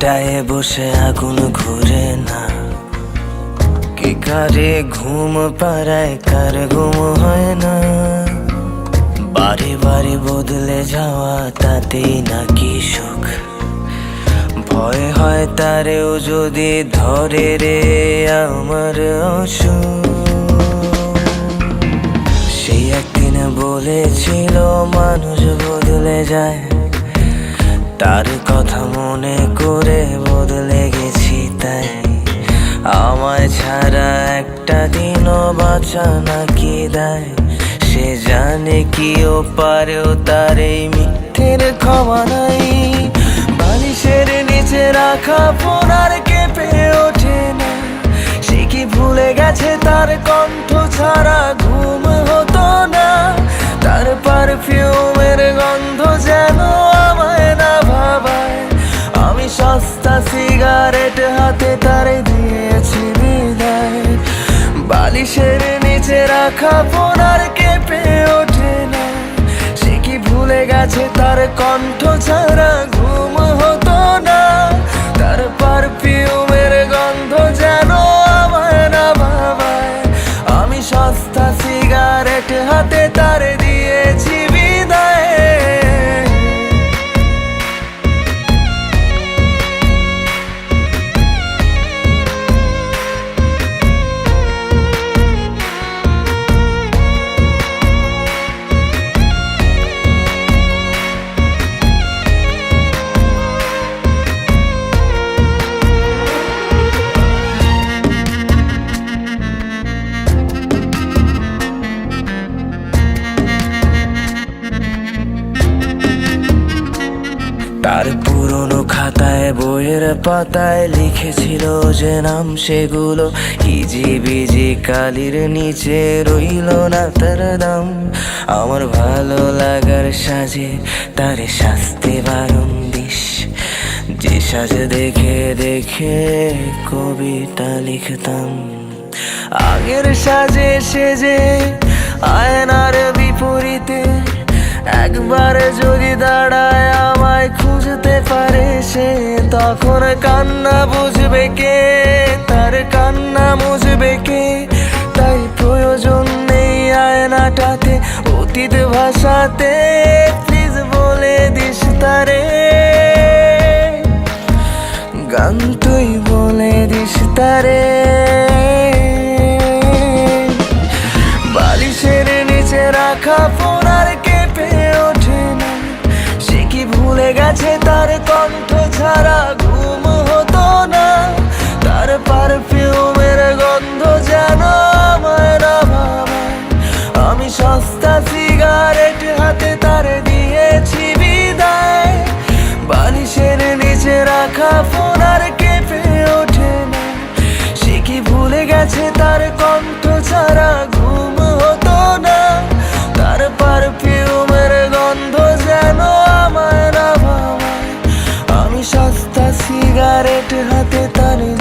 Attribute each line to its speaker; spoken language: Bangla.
Speaker 1: বারান্দায় বসে আগুন ঘুরে না, কে কারে ঘুম পাড়ায় কার ঘুম হয় না। বারে বারে বদলে যাওয়া তাতেই নাকি সুখ, ভয় হয় তারেও যদি ধরে রে আমার অসুখ। সেই একদিন বলেছিল মানুষ বদলে যায়, তার কথা মনে করে বদলে গেছি তাই। আমায় ছাড়া একটা দিনও বাঁচা নাকি দায়, সে জানে কি ও পারেও তার এই মিথ্যের ক্ষমা নাই। বালিশের নিচে রাখা ফোন আর কেঁপে ওঠে না, সে কি ভুলে গেছে তার কণ্ঠ ছাড়া ঘুম হতো না। তার পারফিউমের গন্ধ যেন আমায় না ভাবায়, আমি সস্তা সিগারেট হাতে তারে দিয়েছি বিদায়। বালিশের নিচে রাখা ফোন আর কেঁপে ওঠে না, সে কি ভুলে গেছে তার কণ্ঠ ছাড়া ঘুম হতো না। তার পারফিউমের গন্ধ যেন আমায় না ভাবায়, আমি সস্তা সিগারেট হাতে তারে দিয়েছি বিদায়। তার পুরনো খাতায় বইয়ের পাতায় লিখেছিল যে নাম, সেগুলো হিজিবিজি কালির নিচে রইল না তার দাম। আমার ভালো লাগার সাজে তারে শাস্তি বারণ দিস, যে সাজে দেখে দেখে কবিতা লিখতাম। আগের সাজে সেজে আয়নার বিপরীতে একবার যদি দাঁড়ায় আমায় খুঁজতে পারে সে, তখন কান্না বুঝবে কে, তার কান্না মুছবে কে। তাই প্রয়োজন নেই আয়নাটাতে অতীত ভাষাতে, প্লিজ বলে দিস তারে গান, তুই বলে দিস তারে। বালিশের নিচে রাখা ফোন আর কেঁপে ওঠে না, সে কি ভুলে গেছে তার কণ্ঠ ছাড়া ঘুম হতো না। তার পারফিউমের গন্ধ যেন আমায় না ভাবায়, আমি সস্তা সিগারেট হাতে তারে দিয়েছি বিদায়। বালিশের নিচে রাখা ফোন আর কেঁপে ওঠে না, সে কি ভুলে গেছে তার কণ্ঠ ছাড়া ঘুম হতো না। তার পারফিউমের গন্ধ যেন আমায় না ভাবায়, আমি সস্তা সিগারেট হাতে তারে